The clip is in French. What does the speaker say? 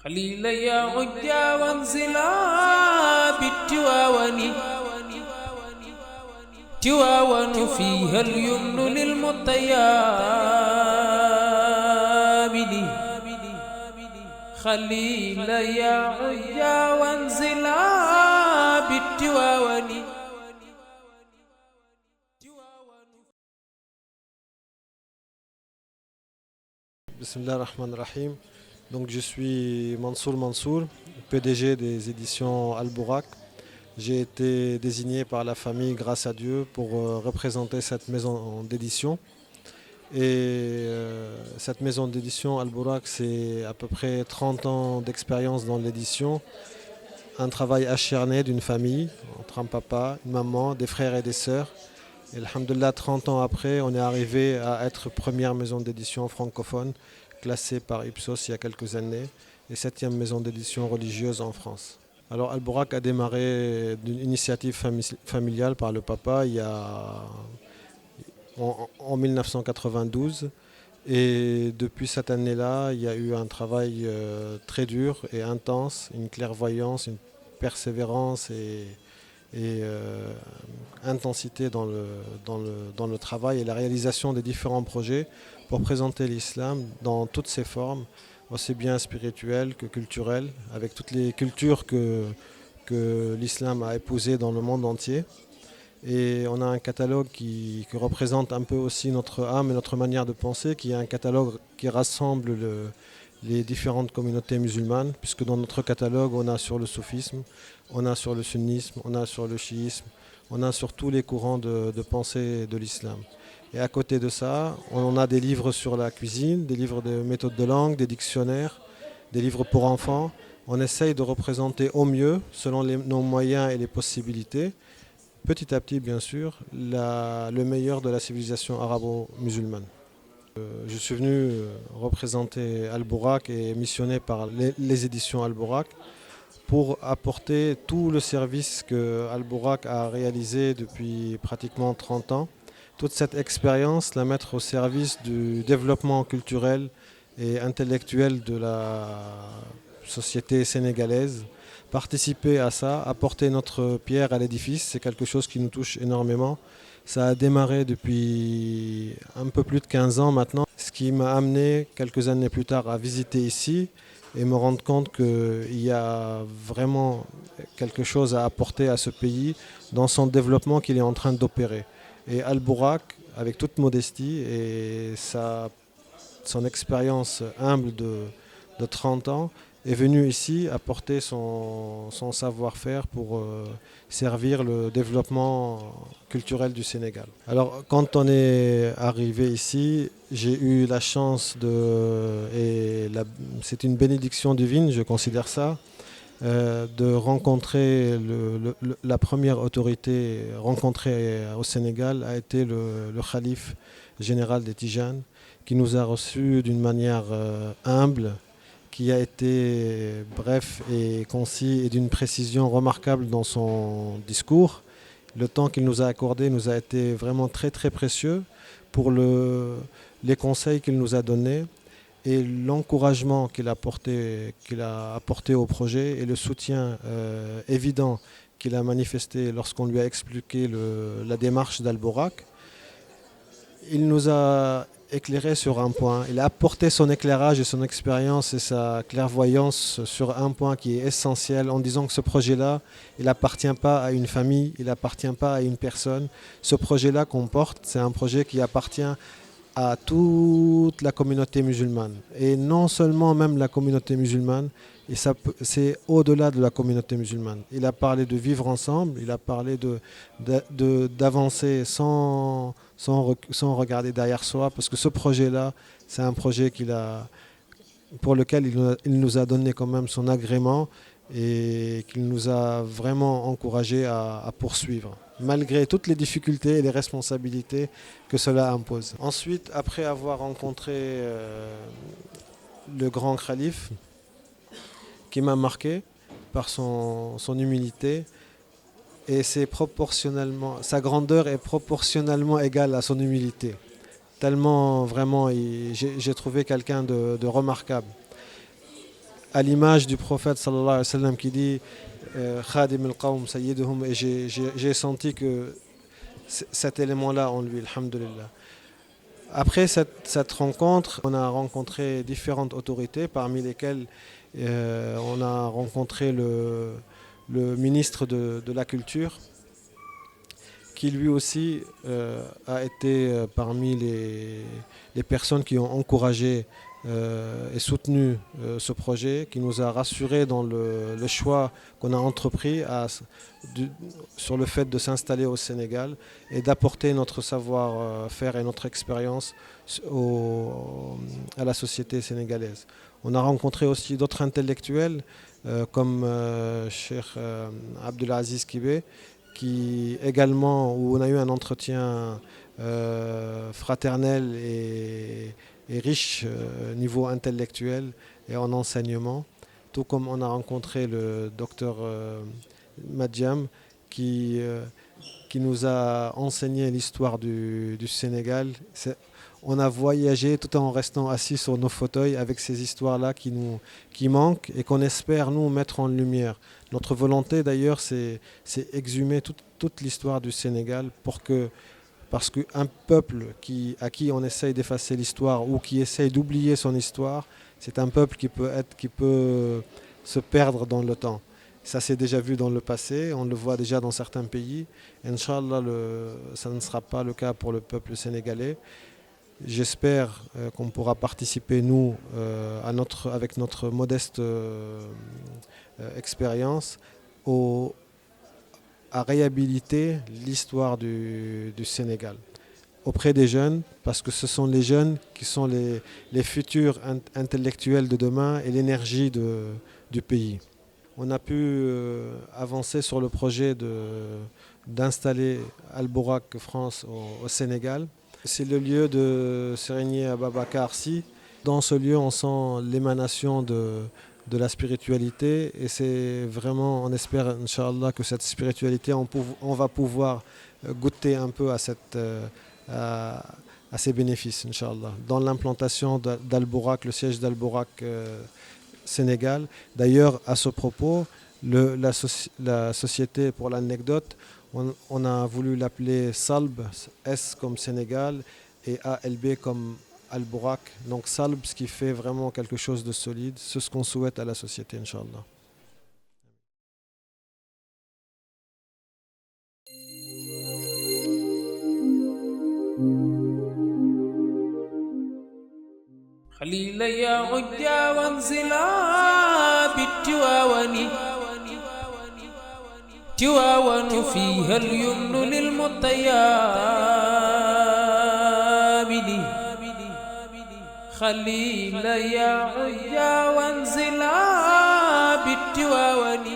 خليل يا عجا وانزلا بالتواون تواون فيها اليمن للمطيابد خليل يا عجا وانزلا بالتواون. Bismillah ar-Rahman ar-Rahim. Donc je suis Mansour, PDG des éditions Al-Bourak. J'ai été désigné par la famille, grâce à Dieu, pour représenter cette maison d'édition. Et cette maison d'édition Al-Bourak, c'est à peu près 30 ans d'expérience dans l'édition. Un travail acharné d'une famille, entre un papa, une maman, des frères et des sœurs. Et alhamdoulilah, 30 ans après, on est arrivé à être première maison d'édition francophone, classée par Ipsos il y a quelques années, et 7e maison d'édition religieuse en France. Alors Al-Bourak a démarré d'une initiative familiale par le papa en 1992. Et depuis cette année-là, il y a eu un travail très dur et intense, une clairvoyance, une persévérance et intensité dans le travail et la réalisation des différents projets pour présenter l'islam dans toutes ses formes, aussi bien spirituelles que culturelles, avec toutes les cultures que l'islam a épousées dans le monde entier. Et on a un catalogue qui représente un peu aussi notre âme et notre manière de penser, qui est un catalogue qui rassemble les différentes communautés musulmanes, puisque dans notre catalogue, on a sur le soufisme, on a sur le sunnisme, on a sur le chiisme, on a sur tous les courants de pensée de l'islam. Et à côté de ça, on a des livres sur la cuisine, des livres de méthodes de langue, des dictionnaires, des livres pour enfants. On essaye de représenter au mieux, selon nos moyens et les possibilités, petit à petit bien sûr, le meilleur de la civilisation arabo-musulmane. Je suis venu représenter Al-Bourak et missionné par les éditions Al-Bourak pour apporter tout le service que Al-Bourak a réalisé depuis pratiquement 30 ans. Toute cette expérience, la mettre au service du développement culturel et intellectuel de la société sénégalaise. Participer à ça, apporter notre pierre à l'édifice, c'est quelque chose qui nous touche énormément. Ça a démarré depuis un peu plus de 15 ans maintenant, ce qui m'a amené quelques années plus tard à visiter ici et me rendre compte qu'il y a vraiment quelque chose à apporter à ce pays dans son développement qu'il est en train d'opérer. Et Al-Bourak, avec toute modestie et son expérience humble de 30 ans, est venu ici apporter son savoir-faire pour servir le développement culturel du Sénégal. Alors quand on est arrivé ici, j'ai eu la chance c'est une bénédiction divine, je considère ça, de rencontrer la première autorité rencontrée au Sénégal a été le khalife général des Tijanes, qui nous a reçus d'une manière humble, qui a été bref et concis et d'une précision remarquable dans son discours. Le temps qu'il nous a accordé nous a été vraiment très très précieux pour les conseils qu'il nous a donnés et l'encouragement qu'il a apporté au projet et le soutien évident qu'il a manifesté lorsqu'on lui a expliqué la démarche d'Al-Bourak. Il nous a éclairé sur un point. Il a apporté son éclairage et son expérience et sa clairvoyance sur un point qui est essentiel en disant que ce projet-là, il n'appartient pas à une famille, il n'appartient pas à une personne. Ce projet-là qu'on porte, c'est un projet qui appartient à toute la communauté musulmane. Et non seulement même la communauté musulmane, et c'est au-delà de la communauté musulmane. Il a parlé de vivre ensemble, il a parlé d'avancer sans regarder derrière soi, parce que ce projet-là, c'est un projet pour lequel il nous a donné quand même son agrément et qu'il nous a vraiment encouragé à poursuivre, malgré toutes les difficultés et les responsabilités que cela impose. Ensuite, après avoir rencontré le grand calife, qui m'a marqué par son humilité, et sa grandeur est proportionnellement égale à son humilité. Tellement vraiment j'ai trouvé quelqu'un de remarquable. à l'image du prophète sallallahu alayhi wa sallam qui dit Khadim al-Qawm Sayyiduhum, et j'ai senti que cet élément-là en lui, alhamdulillah. Après cette rencontre, on a rencontré différentes autorités, parmi lesquelles on a rencontré le ministre de la Culture, qui lui aussi a été parmi les personnes qui ont encouragé et soutenu ce projet, qui nous a rassurés dans le choix qu'on a entrepris sur le fait de s'installer au Sénégal et d'apporter notre savoir-faire et notre expérience à la société sénégalaise. On a rencontré aussi d'autres intellectuels comme Cheikh Abdelaziz Kibé, qui également, où on a eu un entretien fraternel et riche niveau intellectuel et en enseignement, tout comme on a rencontré le docteur Madjam qui nous a enseigné l'histoire du Sénégal. On a voyagé tout en restant assis sur nos fauteuils avec ces histoires-là qui manquent et qu'on espère nous mettre en lumière. Notre volonté d'ailleurs, c'est exhumer toute l'histoire du Sénégal parce qu'un peuple à qui on essaye d'effacer l'histoire ou qui essaye d'oublier son histoire, c'est un peuple qui peut se perdre dans le temps. Ça s'est déjà vu dans le passé, on le voit déjà dans certains pays. Inch'Allah, ça ne sera pas le cas pour le peuple sénégalais. J'espère qu'on pourra participer, nous, avec notre modeste expérience, à réhabiliter l'histoire du Sénégal auprès des jeunes, parce que ce sont les jeunes qui sont les futurs intellectuels de demain et l'énergie du pays. On a pu avancer sur le projet d'installer Al-Bourak France au Sénégal. C'est le lieu de Serigne Ababacar Sy. Dans ce lieu, on sent l'émanation de la spiritualité et c'est vraiment, on espère, Inch'Allah, que cette spiritualité, on va pouvoir goûter un peu à ces bénéfices, Inch'Allah, dans l'implantation d'Al-Bourak, le siège d'Al-Bourak Sénégal. D'ailleurs, à ce propos, la société, pour l'anecdote, on a voulu l'appeler Salb, S comme Sénégal et ALB comme Al-Bourak. Donc Salb, ce qui fait vraiment quelque chose de solide. C'est ce qu'on souhaite à la société, Inch'Allah. خليل يا عجا وانزلا بالتواون تواون فيها اليمن للمطيابد خليل يا عجا وانزلا بالتواون